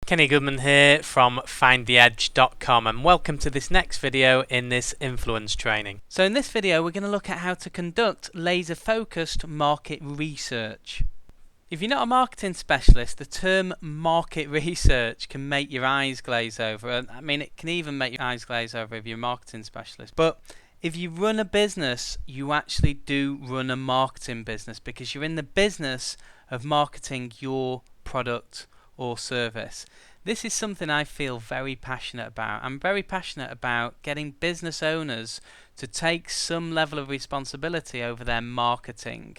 Kenny Goodman here from findtheedge.com, and welcome to this next video in this influence training. So in this video we're going to look at how to conduct laser focused market research. If you're not a marketing specialist, the term market research can make your eyes glaze over. I mean, it can even make your eyes glaze over if you're a marketing specialist. But if you run a business, you actually do run a marketing business, because you're in the business of marketing your product or service. This is something I feel very passionate about. I'm very passionate about getting business owners to take some level of responsibility over their marketing.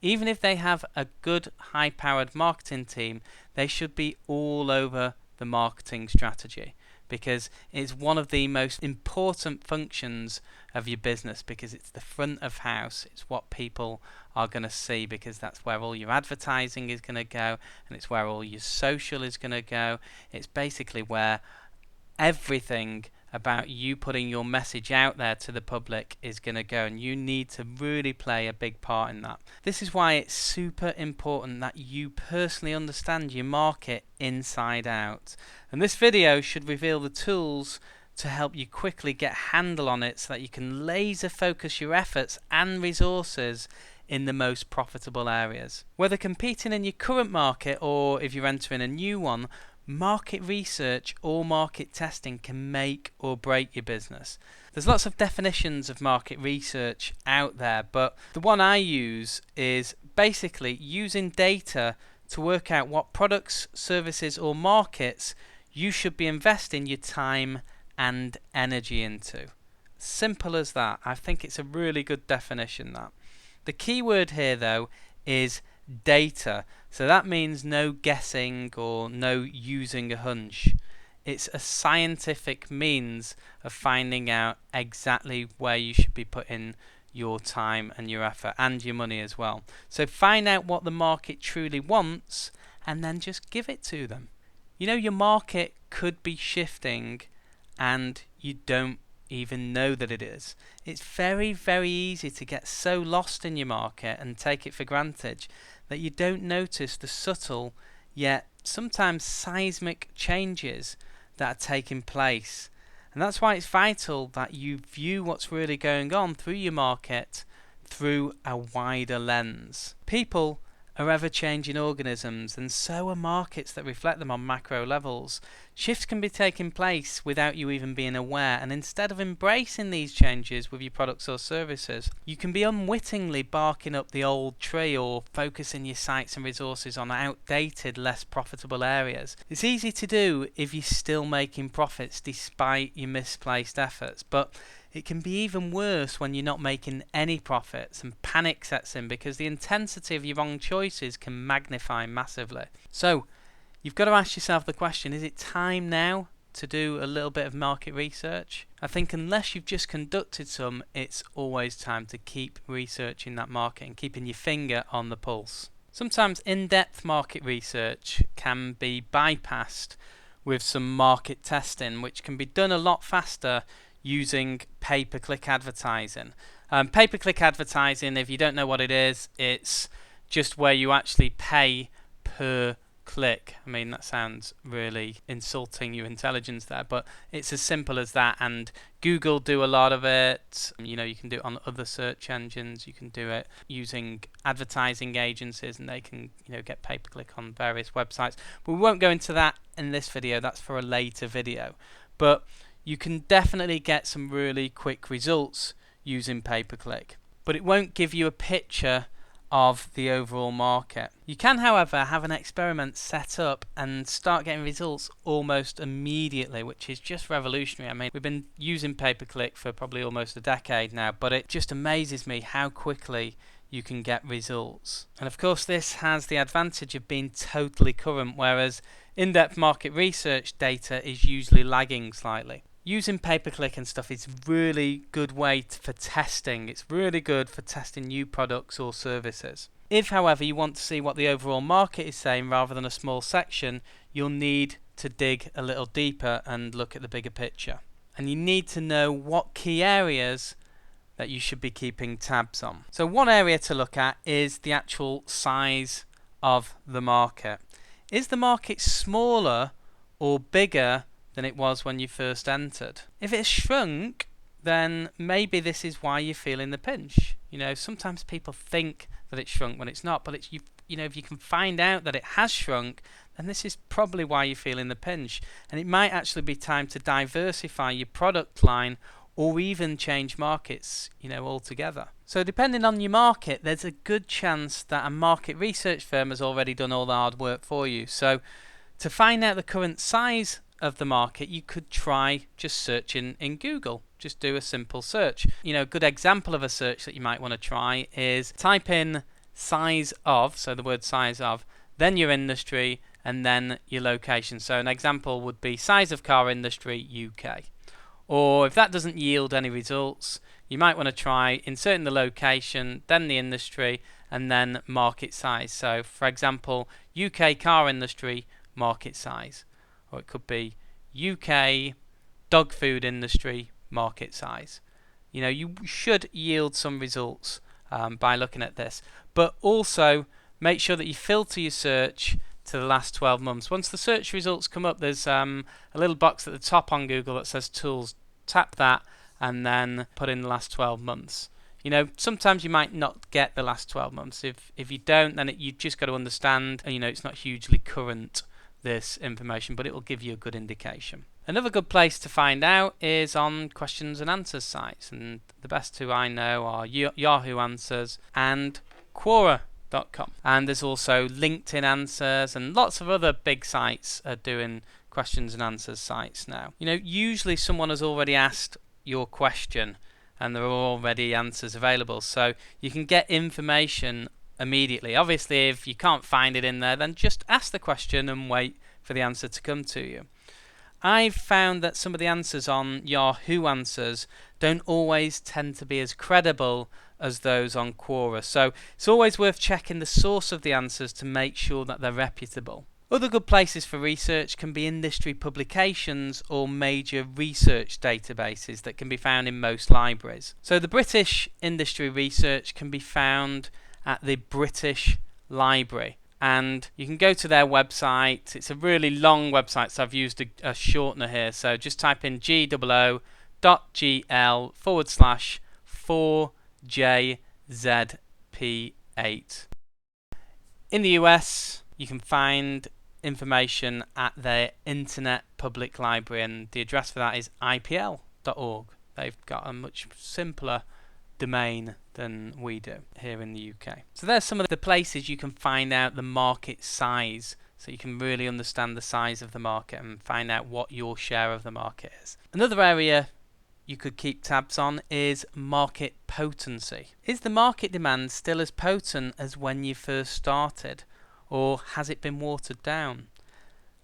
Even if they have a good high-powered marketing team, they should be all over the marketing strategy, because it's one of the most important functions of your business, because it's the front of house. It's what people are going to see, because that's where all your advertising is going to go, and it's where all your social is going to go. It's basically where everything about you putting your message out there to the public is going to go, and you need to really play a big part in that. This is why it's super important that you personally understand your market inside out, and this video should reveal the tools to help you quickly get a handle on it, so that you can laser focus your efforts and resources in the most profitable areas. Whether competing in your current market or if you're entering a new one, market research or market testing can make or break your business. There's lots of definitions of market research out there, but the one I use is basically using data to work out what products, services or markets you should be investing your time and energy into. Simple as that. I think it's a really good definition, that. The key word here though is data. So that means no guessing or no using a hunch. It's a scientific means of finding out exactly where you should be putting your time and your effort and your money as well. So find out what the market truly wants and then just give it to them. You know, your market could be shifting and you don't even know that it is. It's very, very easy to get so lost in your market and take it for granted that you don't notice the subtle yet sometimes seismic changes that are taking place. And that's why it's vital that you view what's really going on through your market through a wider lens. People are ever-changing organisms, and so are markets that reflect them on macro levels. Shifts can be taking place without you even being aware, and instead of embracing these changes with your products or services, you can be unwittingly barking up the old tree or focusing your sights and resources on outdated, less profitable areas. It's easy to do if you're still making profits despite your misplaced efforts, but it can be even worse when you're not making any profits and panic sets in, because the intensity of your wrong choices can magnify massively. So you've got to ask yourself the question, is it time now to do a little bit of market research? I think unless you've just conducted some, it's always time to keep researching that market and keeping your finger on the pulse. Sometimes in-depth market research can be bypassed with some market testing, which can be done a lot faster using pay-per-click advertising. Pay-per-click advertising, if you don't know what it is, it's just where you actually pay per click. I mean, that sounds really insulting your intelligence there, but it's as simple as that, and Google do a lot of it. You know, you can do it on other search engines, you can do it using advertising agencies, and they can, you know, get pay-per-click on various websites. But we won't go into that in this video, that's for a later video. But you can definitely get some really quick results using pay-per-click, but it won't give you a picture of the overall market. You can, however, have an experiment set up and start getting results almost immediately, which is just revolutionary. I mean, we've been using pay-per-click for probably almost a decade now, but it just amazes me how quickly you can get results. And of course, this has the advantage of being totally current, whereas in-depth market research data is usually lagging slightly. Using pay-per-click and stuff is really good way for testing. It's really good for testing new products or services. If, however, you want to see what the overall market is saying rather than a small section, you'll need to dig a little deeper and look at the bigger picture. And you need to know what key areas that you should be keeping tabs on. So one area to look at is the actual size of the market. Is the market smaller or bigger than it was when you first entered. If it's shrunk, then maybe this is why you're feeling the pinch. Sometimes people think that it's shrunk when it's not, but if you can find out that it has shrunk, then this is probably why you're feeling the pinch. And it might actually be time to diversify your product line or even change markets, altogether. So depending on your market, there's a good chance that a market research firm has already done all the hard work for you. So to find out the current size of the market, you could try just searching in Google. Just do a simple search. A good example of a search that you might want to try is type in size of, so the word size of, then your industry, and then your location. So an example would be size of car industry UK. Or if that doesn't yield any results, you might want to try inserting the location, then the industry, and then market size. So for example, UK car industry market size. Or it could be UK dog food industry market size. You should yield some results by looking at this. But also make sure that you filter your search to the last 12 months. Once the search results come up, there's a little box at the top on Google that says Tools. Tap that and then put in the last 12 months. Sometimes you might not get the last 12 months. If you don't, then you just got to understand, it's not hugely current, this information, but it will give you a good indication. Another good place to find out is on questions and answers sites, and the best two I know are Yahoo Answers and Quora.com. And there's also LinkedIn Answers, and lots of other big sites are doing questions and answers sites now. Usually someone has already asked your question and there are already answers available, so you can get information immediately. Obviously, if you can't find it in there, then just ask the question and wait for the answer to come to you. I've found that some of the answers on Yahoo Answers don't always tend to be as credible as those on Quora, so it's always worth checking the source of the answers to make sure that they're reputable. Other good places for research can be industry publications or major research databases that can be found in most libraries. So the British industry research can be found at the British Library, and you can go to their website. It's a really long website, so I've used a shortener here. So just type in goo.gl/4JZP8. In the US, you can find information at their Internet Public Library, and the address for that is ipl.org. They've got a much simpler domain than we do here in the UK. So there's some of the places you can find out the market size, so you can really understand the size of the market and find out what your share of the market is. Another area you could keep tabs on is market potency. Is the market demand still as potent as when you first started? Or has it been watered down?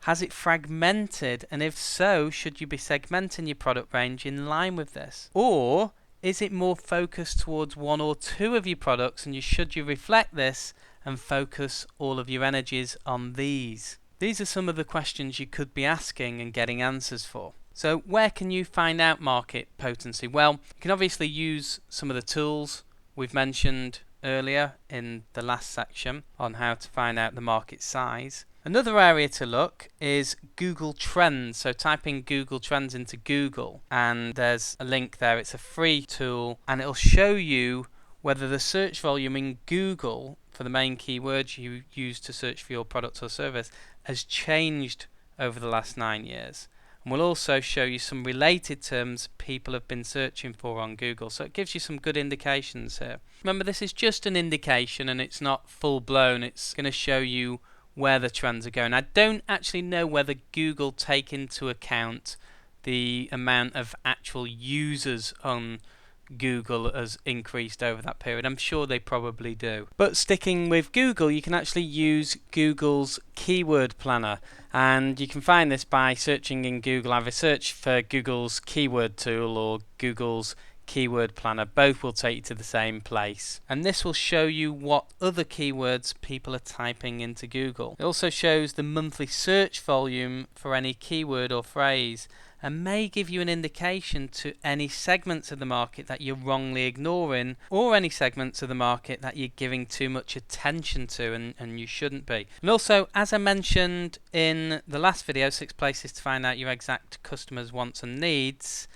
Has it fragmented? And if so, should you be segmenting your product range in line with this? Or is it more focused towards one or two of your products, and should you reflect this and focus all of your energies on these? These are some of the questions you could be asking and getting answers for. So where can you find out market potency? Well, you can obviously use some of the tools we've mentioned earlier in the last section on how to find out the market size. Another area to look is Google Trends. So type in Google Trends into Google and there's a link there. It's a free tool and it'll show you whether the search volume in Google for the main keywords you use to search for your product or service has changed over the last 9 years. And we'll also show you some related terms people have been searching for on Google. So it gives you some good indications here. Remember, this is just an indication and it's not full blown. It's going to show you where the trends are going. I don't actually know whether Google take into account the amount of actual users on Google has increased over that period. I'm sure they probably do. But sticking with Google, you can actually use Google's keyword planner, and you can find this by searching in Google. Either search for Google's keyword tool or Google's keyword planner. Both will take you to the same place, and this will show you what other keywords people are typing into Google. It also shows the monthly search volume for any keyword or phrase, and may give you an indication to any segments of the market that you're wrongly ignoring, or any segments of the market that you're giving too much attention to and you shouldn't be. And also, as I mentioned in the last video, 6 places to find out your exact customers' wants and needs,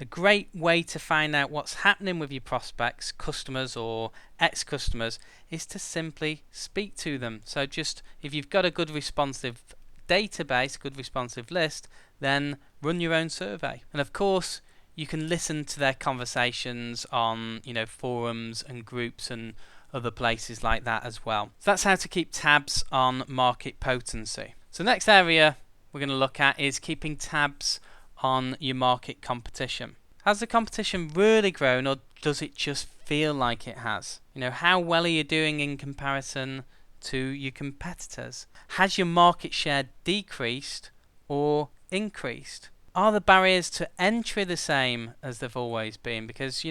a great way to find out what's happening with your prospects, customers or ex-customers, is to simply speak to them. So just, if you've got a good responsive database, good responsive list, then run your own survey. And of course, you can listen to their conversations on, forums and groups and other places like that as well. So that's how to keep tabs on market potency. So the next area we're going to look at is keeping tabs on your market competition. Has the competition really grown, or does it just feel like it has? How well are you doing in comparison to your competitors? Has your market share decreased or increased? Are the barriers to entry the same as they've always been? Because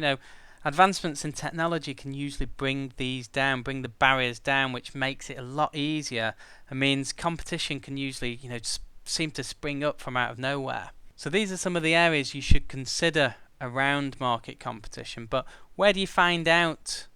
advancements in technology can usually bring these down, bring the barriers down, which makes it a lot easier and means competition can usually seem to spring up from out of nowhere. So these are some of the areas you should consider around market competition. But where do you find out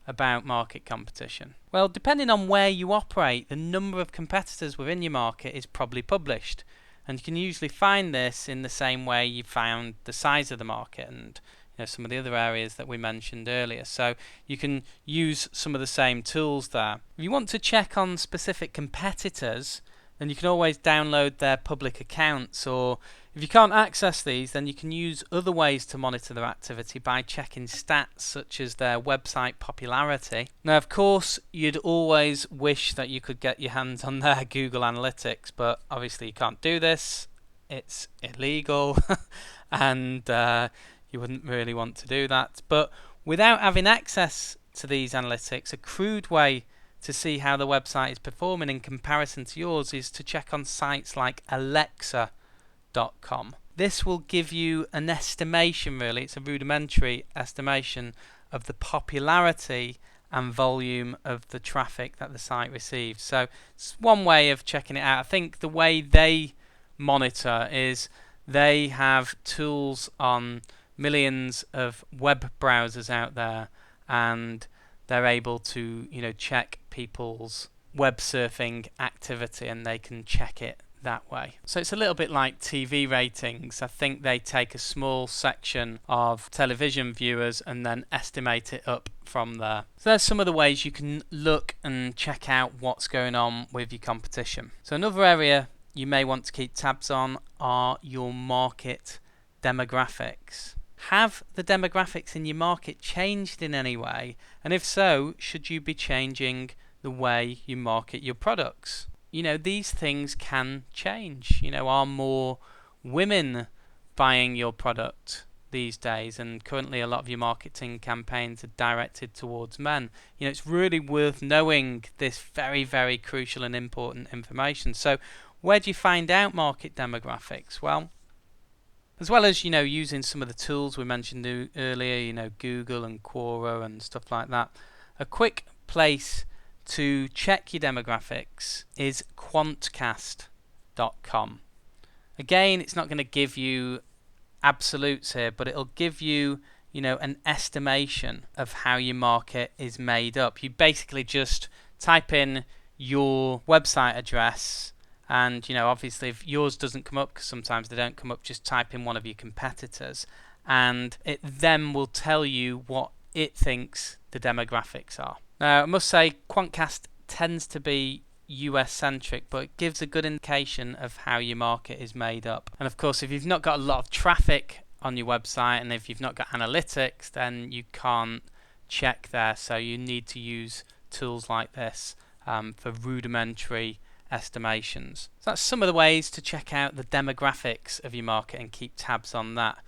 about market competition? Well, depending on where you operate, the number of competitors within your market is probably published. And you can usually find this in the same way you found the size of the market and some of the other areas that we mentioned earlier. So you can use some of the same tools there. If you want to check on specific competitors, then you can always download their public accounts, or if you can't access these, then you can use other ways to monitor their activity by checking stats such as their website popularity. Now, of course, you'd always wish that you could get your hands on their Google Analytics, but obviously you can't do this. It's illegal and you wouldn't really want to do that. But without having access to these analytics, a crude way to see how the website is performing in comparison to yours is to check on sites like Alexa.com. This will give you an estimation, really. It's a rudimentary estimation of the popularity and volume of the traffic that the site receives. So it's one way of checking it out. I think the way they monitor is they have tools on millions of web browsers out there, and they're able to check people's web surfing activity, and they can check it that way. So it's a little bit like TV ratings. I think they take a small section of television viewers and then estimate it up from there. So there's some of the ways you can look and check out what's going on with your competition. So another area you may want to keep tabs on are your market demographics. Have the demographics in your market changed in any way? And if so, should you be changing the way you market your products? These things can change. Are more women buying your product these days? And currently a lot of your marketing campaigns are directed towards men. It's really worth knowing this very, very crucial and important information. So where do you find out market demographics? Well, as well as using some of the tools we mentioned earlier, Google and Quora and stuff like that, a quick place to check your demographics is quantcast.com. Again, it's not going to give you absolutes here, but it'll give you an estimation of how your market is made up. You basically just type in your website address, and obviously if yours doesn't come up, because sometimes they don't come up, just type in one of your competitors, and it then will tell you what it thinks the demographics are. Now, I must say, Quantcast tends to be US centric, but it gives a good indication of how your market is made up. And of course, if you've not got a lot of traffic on your website, and if you've not got analytics, then you can't check there. So you need to use tools like this for rudimentary estimations. So that's some of the ways to check out the demographics of your market and keep tabs on that.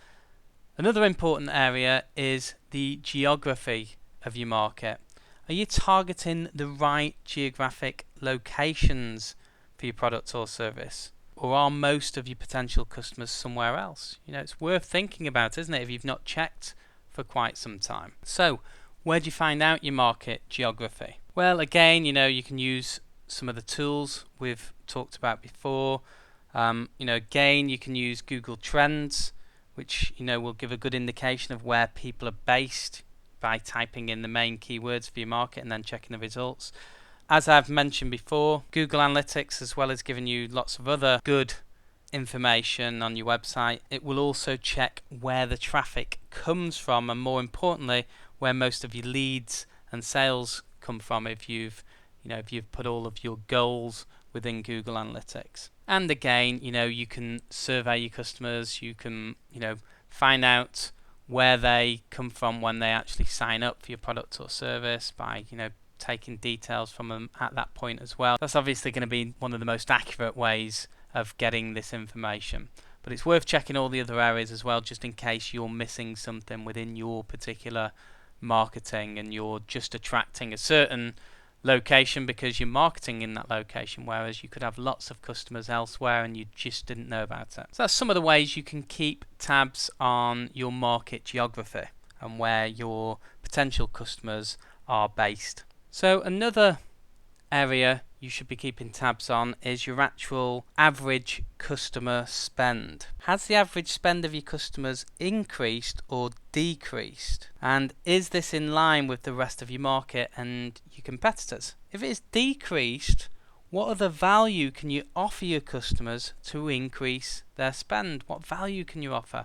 Another important area is the geography of your market. Are you targeting the right geographic locations for your product or service? Or are most of your potential customers somewhere else? It's worth thinking about, isn't it? If you've not checked for quite some time. So where do you find out your market geography? Well, again, you can use some of the tools we've talked about before. Again, you can use Google Trends, which will give a good indication of where people are based by typing in the main keywords for your market and then checking the results. As I've mentioned before, Google Analytics, as well as giving you lots of other good information on your website, it will also check where the traffic comes from, and more importantly, where most of your leads and sales come from if you've put all of your goals within Google Analytics. And again, you can survey your customers, you can find out where they come from when they actually sign up for your product or service by taking details from them at that point as well. That's obviously going to be one of the most accurate ways of getting this information, but it's worth checking all the other areas as well, just in case you're missing something within your particular marketing and you're just attracting a certain location because you're marketing in that location, whereas you could have lots of customers elsewhere and you just didn't know about it. So that's some of the ways you can keep tabs on your market geography and where your potential customers are based. So another area you should be keeping tabs on is your actual average customer spend. Has the average spend of your customers increased or decreased? And is this in line with the rest of your market and your competitors? If it is decreased, what other value can you offer your customers to increase their spend? What value can you offer?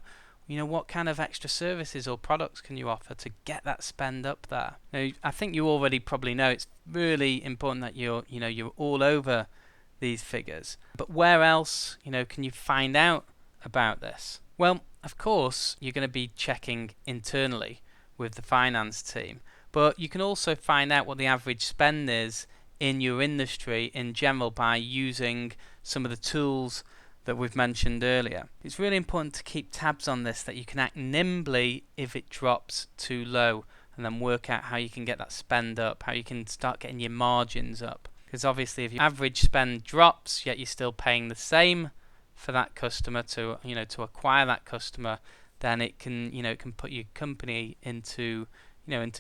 What kind of extra services or products can you offer to get that spend up there? Now, I think you already probably know it's really important that you're all over these figures. But where else, can you find out about this? Well, of course, you're going to be checking internally with the finance team, but you can also find out what the average spend is in your industry in general by using some of the tools that we've mentioned earlier. It's really important to keep tabs on this, that you can act nimbly if it drops too low, and then work out how you can get that spend up, how you can start getting your margins up. Because obviously if your average spend drops yet you're still paying the same for that customer to acquire that customer, then it can put your company into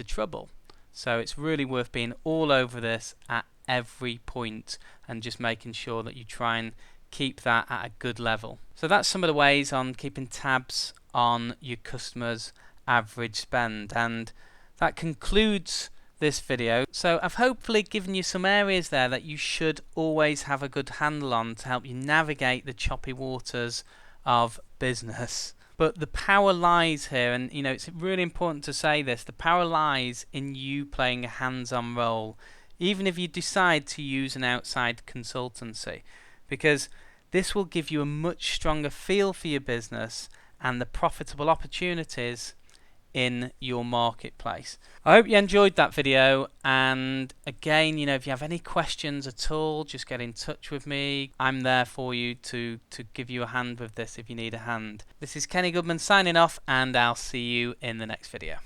trouble. So it's really worth being all over this at every point and just making sure that you try and keep that at a good level. So that's some of the ways on keeping tabs on your customers' average spend, and that concludes this video. So I've hopefully given you some areas there that you should always have a good handle on to help you navigate the choppy waters of business. But the power lies here, and it's really important to say this, the power lies in you playing a hands-on role, even if you decide to use an outside consultancy, because this will give you a much stronger feel for your business and the profitable opportunities in your marketplace. I hope you enjoyed that video, and again, if you have any questions at all, just get in touch with me. I'm there for you to give you a hand with this if you need a hand. This is Kenny Goodman signing off, and I'll see you in the next video.